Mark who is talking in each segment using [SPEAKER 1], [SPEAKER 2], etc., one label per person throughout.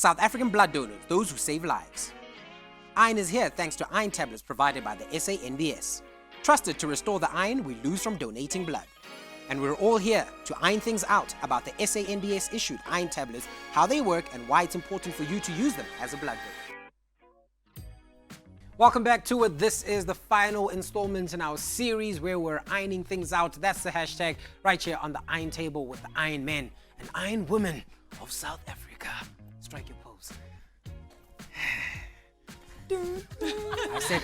[SPEAKER 1] South African blood donors, those who save lives. Iron is here thanks to iron tablets provided by the SANBS, trusted to restore the iron we lose from donating blood. And we're all here to iron things out about the SANBS issued iron tablets, how they work, and why it's important for you to use them as a blood donor. Welcome back to it. This is the final installment in our series where we're ironing things out. That's the hashtag right here on the iron table with the iron men and iron women of South Africa. Strike your pose. I said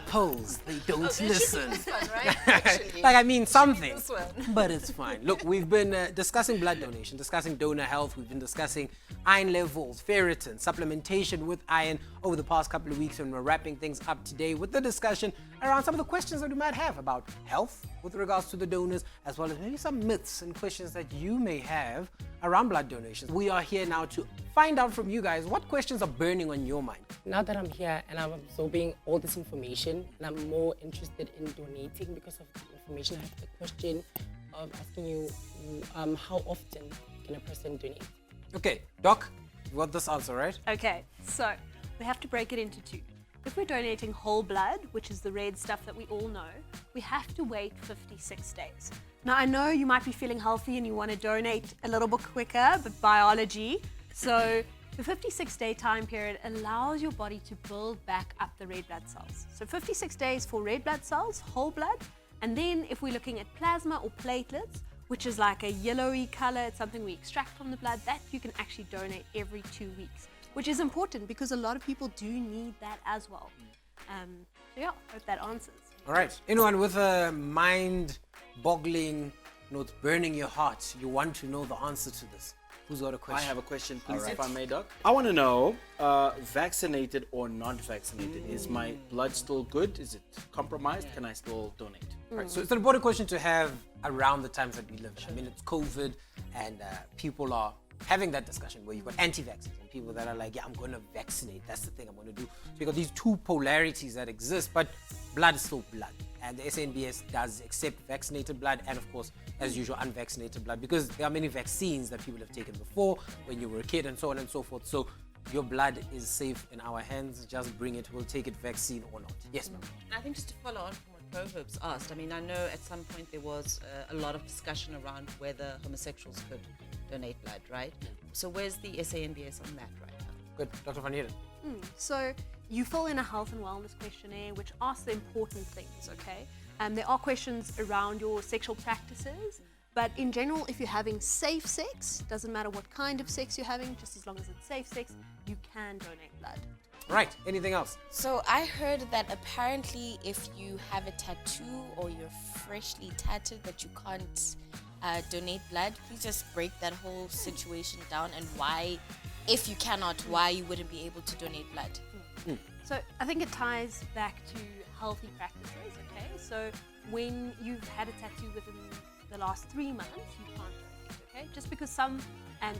[SPEAKER 1] pose. They don't listen.
[SPEAKER 2] This one, right?
[SPEAKER 1] Like I mean something,
[SPEAKER 2] This one.
[SPEAKER 1] but it's fine. Look, we've been discussing blood donation, discussing donor health. We've been discussing iron levels, ferritin, supplementation with iron over the past couple of weeks, and we're wrapping things up today with the discussion around some of the questions that we might have about health with regards to the donors, as well as maybe some myths and questions that you may have around blood donations. We are here now to find out from you guys what questions are burning on your mind.
[SPEAKER 3] Now that I'm here and I'm absorbing all this information and I'm more interested in donating because of the information, I have the question of asking you, how often can a person donate?
[SPEAKER 1] Okay, Doc, you got this answer, right?
[SPEAKER 4] Okay, so we have to break it into two. If we're donating whole blood, which is the red stuff that we all know, we have to wait 56 days. Now, I know you might be feeling healthy and you want to donate a little bit quicker, but biology. So the 56-day time period allows your body to build back up the red blood cells. So 56 days for red blood cells, whole blood. And then if we're looking at plasma or platelets, which is like a yellowy color, it's something we extract from the blood, that you can actually donate every 2 weeks, which is important because a lot of people do need that as well. So yeah, hope that answers.
[SPEAKER 1] All right. Anyone with a mind-boggling, it's burning your heart, you want to know the answer to this? Who's got a
[SPEAKER 5] I
[SPEAKER 1] question?
[SPEAKER 5] have a question, please,
[SPEAKER 1] All right.
[SPEAKER 5] if I may, Doc. I want to know, vaccinated or not vaccinated, is my blood still good? Is it compromised? Can I still donate?
[SPEAKER 1] Right. So it's an important question to have around the times that we live in. I mean, it's COVID, and people are having that discussion where you've got anti-vaxxers and people that are like, yeah, I'm going to vaccinate. That's the thing I'm going to do. So you've got these two polarities that exist, but blood is still blood. And the SANBS does accept vaccinated blood and, of course, as usual, unvaccinated blood, because there are many vaccines that people have taken before when you were a kid and so on and so forth. So your blood is safe in our hands. Just bring it. We'll take it, vaccine or not. Yes, ma'am.
[SPEAKER 2] I think just to follow on from what Proverbs asked, I mean, I know at some point there was a lot of discussion around whether homosexuals could donate blood, right? So where's the SANBS on that right now?
[SPEAKER 1] Good. Dr. Van Heerden.
[SPEAKER 4] So you fill in a health and wellness questionnaire which asks the important things, okay? There are questions around your sexual practices, but in general, if you're having safe sex, doesn't matter what kind of sex you're having, just as long as it's safe sex, you can donate blood.
[SPEAKER 1] Right. Anything else?
[SPEAKER 6] So I heard that apparently if you have a tattoo or you're freshly tattooed that you can't donate blood. Please just break that whole situation down and why, if you cannot, why you wouldn't be able to donate blood.
[SPEAKER 4] So I think it ties back to healthy practices, okay? So when you've had a tattoo within the last 3 months, you can't donate, okay? Just because some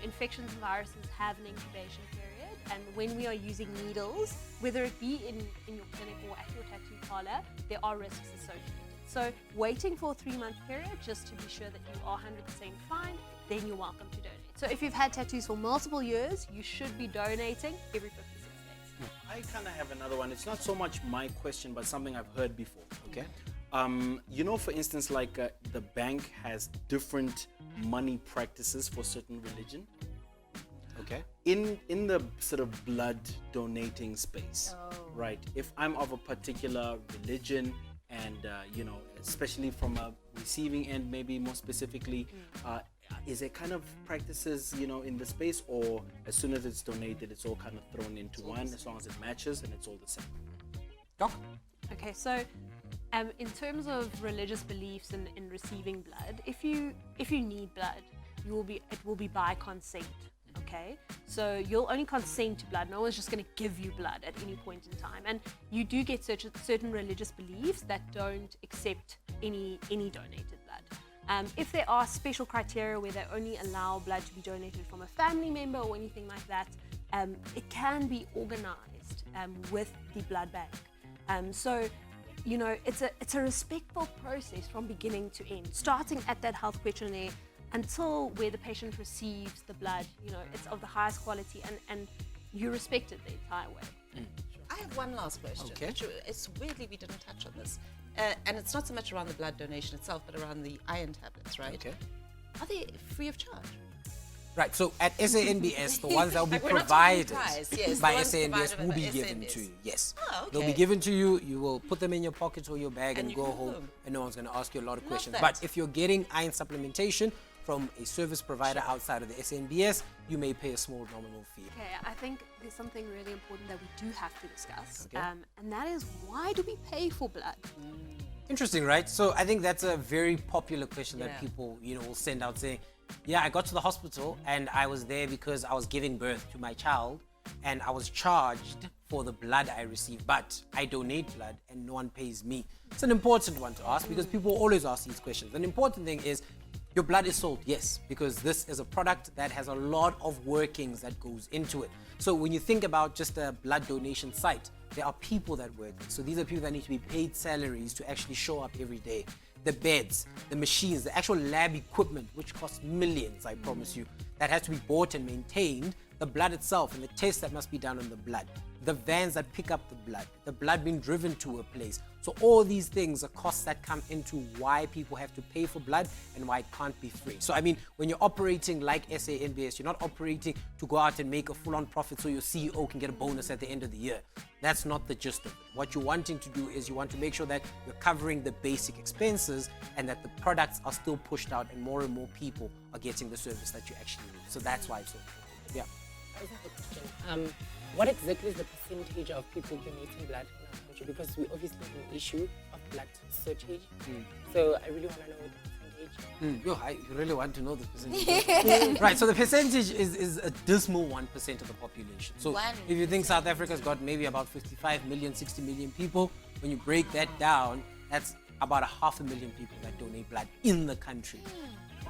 [SPEAKER 4] infections and viruses have an incubation period, and when we are using needles, whether it be in your clinic or at your tattoo parlor, there are risks associated. So waiting for a 3-month period just to be sure that you are 100% fine, then you're welcome to donate. So if you've had tattoos for multiple years, you should be donating every 56 days.
[SPEAKER 5] I kind of have another one. It's not so much my question, but something I've heard before. Okay. You know, for instance, like the bank has different money practices for certain religion. Okay. In the sort of blood donating space, right? If I'm of a particular religion, and you know, especially from a receiving end, maybe more specifically, is there kind of practices, you know, in the space, or as soon as it's donated, it's all kind of thrown into one, as long as it matches and it's all the same?
[SPEAKER 1] Doc?
[SPEAKER 4] Okay, so in terms of religious beliefs and in receiving blood, if you need blood, it will be by consent. Okay, so you'll only consent to blood. No one's just going to give you blood at any point in time. And you do get certain religious beliefs that don't accept any donated blood. If there are special criteria where they only allow blood to be donated from a family member or anything like that, it can be organized with the blood bank. So, you know, it's a respectful process from beginning to end, starting at that health questionnaire, until where the patient receives the blood, it's of the highest quality and you respect it the entire way.
[SPEAKER 2] I have one last question.
[SPEAKER 1] Okay.
[SPEAKER 2] Which it's weirdly we didn't touch on this. And it's not so much around the blood donation itself, but around the iron tablets, right?
[SPEAKER 1] Okay.
[SPEAKER 2] Are they free of charge?
[SPEAKER 1] Right, so at SANBS, the ones that will be
[SPEAKER 2] Like, we're not talking
[SPEAKER 1] provided
[SPEAKER 2] price, yes,
[SPEAKER 1] by
[SPEAKER 2] the ones
[SPEAKER 1] SANBS
[SPEAKER 2] provided
[SPEAKER 1] will
[SPEAKER 2] by
[SPEAKER 1] be
[SPEAKER 2] the
[SPEAKER 1] given
[SPEAKER 2] SANBS.
[SPEAKER 1] to you. Yes.
[SPEAKER 2] Oh,
[SPEAKER 1] They'll be
[SPEAKER 2] okay.
[SPEAKER 1] given to you. You will put them in your pocket or your bag and
[SPEAKER 2] you
[SPEAKER 1] go
[SPEAKER 2] go
[SPEAKER 1] home,
[SPEAKER 2] home.
[SPEAKER 1] and no one's going to ask you a lot of
[SPEAKER 2] Love
[SPEAKER 1] questions.
[SPEAKER 2] that.
[SPEAKER 1] But if you're getting iron supplementation from a service provider outside of the SANBS, you may pay a small nominal fee.
[SPEAKER 4] Okay, I think there's something really important that we do have to discuss,
[SPEAKER 1] Okay.
[SPEAKER 4] and that is, why do we pay for blood?
[SPEAKER 1] Interesting, right? So I think that's a very popular question that
[SPEAKER 2] Yeah.
[SPEAKER 1] people, will send out saying, yeah, I got to the hospital and I was there because I was giving birth to my child and I was charged for the blood I received, but I donate blood and no one pays me. It's an important one to ask because people always ask these questions. An important thing is your blood is sold, yes, because this is a product that has a lot of workings that goes into it. So when you think about just a blood donation site, there are people that work. So these are people that need to be paid salaries to actually show up every day. The beds, the machines, the actual lab equipment, which costs millions, I promise you, that has to be bought and maintained, the blood itself and the tests that must be done on the blood, the vans that pick up the blood being driven to a place. So all these things are costs that come into why people have to pay for blood and why it can't be free. So I mean, when you're operating like SANBS, you're not operating to go out and make a full-on profit so your CEO can get a bonus at the end of the year. That's not the gist of it. What you're wanting to do is you want to make sure that you're covering the basic expenses and that the products are still pushed out and more people are getting the service that you actually need. So that's why it's so important. Yeah.
[SPEAKER 3] I also have a question. What exactly is the percentage of people donating blood in our country? Because we obviously have an issue of blood shortage. So I really want to know the percentage.
[SPEAKER 1] I really want to know the percentage. Right, so the percentage is a dismal 1% of the population. So if you think South Africa's got maybe about 55 million, 60 million people, when you break that down, that's about 500,000 people that donate blood in the country.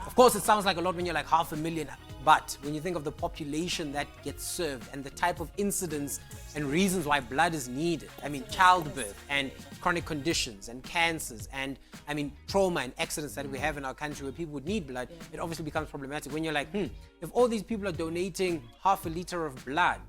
[SPEAKER 1] Of course, it sounds like a lot when you're like 500,000, but when you think of the population that gets served and the type of incidents and reasons why blood is needed, I mean, childbirth and chronic conditions and cancers and, I mean, trauma and accidents that we have in our country where people would need blood, it obviously becomes problematic when you're like, if all these people are donating half a liter of blood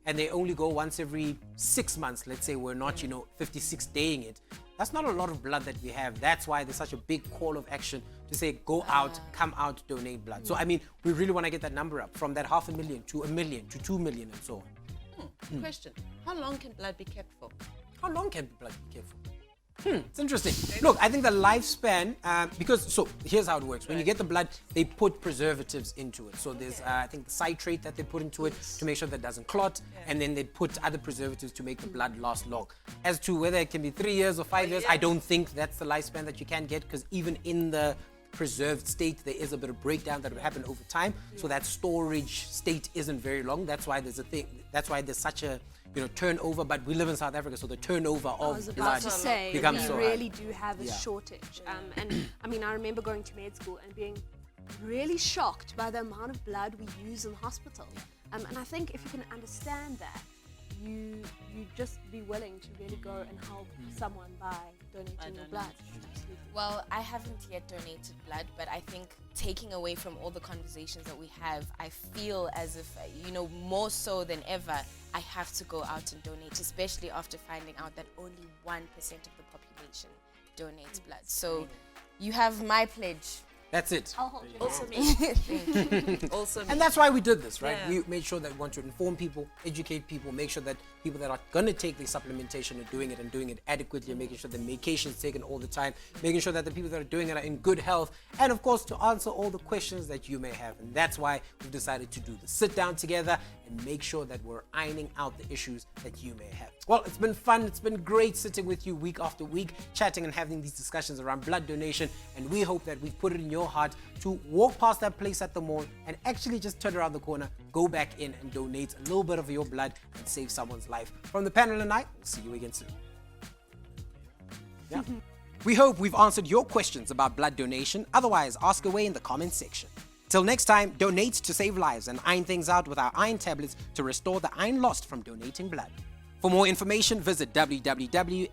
[SPEAKER 1] and they only go once every 6 months, let's say we're not, 56 daying it, that's not a lot of blood that we have. That's why there's such a big call of action to say, go out, come out, donate blood. So, I mean, we really want to get that number up from that 500,000 to 1 million to 2 million and so on.
[SPEAKER 2] Question. How long can blood be kept for?
[SPEAKER 1] How long can blood be kept for? It's interesting. Look, I think the lifespan, so here's how it works. When you get the blood, they put preservatives into it. So there's, I think, the citrate that they put into it to make sure that it doesn't clot. And then they put other preservatives to make the blood last long. As to whether it can be 3 years or 5 years, I don't think that's the lifespan that you can get, because even in the preserved state, there is a bit of breakdown that will happen over time. So that storage state isn't very long. That's why there's such a turnover, but we live in South Africa, so the turnover
[SPEAKER 4] I was
[SPEAKER 1] of
[SPEAKER 4] about
[SPEAKER 1] blood
[SPEAKER 4] to say,
[SPEAKER 1] becomes
[SPEAKER 4] we
[SPEAKER 1] so
[SPEAKER 4] really
[SPEAKER 1] high.
[SPEAKER 4] do have a
[SPEAKER 1] Yeah.
[SPEAKER 4] shortage. And I mean, I remember going to med school and being really shocked by the amount of blood we use in the hospital. And I think if you can understand that, you just be willing to really go and help someone by donating your blood. Absolutely.
[SPEAKER 6] Well, I haven't yet donated blood, but I think taking away from all the conversations that we have, I feel as if, more so than ever, I have to go out and donate, especially after finding out that only 1% of the population donates blood. So you have my pledge.
[SPEAKER 1] That's it.
[SPEAKER 4] I'll hold you.
[SPEAKER 2] Also me. Also me.
[SPEAKER 1] And that's why we did this, right?
[SPEAKER 2] Yeah.
[SPEAKER 1] We made sure that we want to inform people, educate people, make sure that people that are going to take the supplementation are doing it and doing it adequately, and making sure the medication is taken all the time, making sure that the people that are doing it are in good health, and of course to answer all the questions that you may have. And that's why we've decided to do the sit down together and make sure that we're ironing out the issues that you may have. Well, it's been fun. It's been great sitting with you week after week, chatting and having these discussions around blood donation. And we hope that we've put it in your heart to walk past that place at the mall and actually just turn around the corner, go back in and donate a little bit of your blood and save someone's life. From the panel tonight, we'll see you again soon. Yeah. We hope we've answered your questions about blood donation. Otherwise, ask away in the comments section. Till next time, donate to save lives and iron things out with our iron tablets to restore the iron lost from donating blood. For more information, visit www.sanbs.org.za.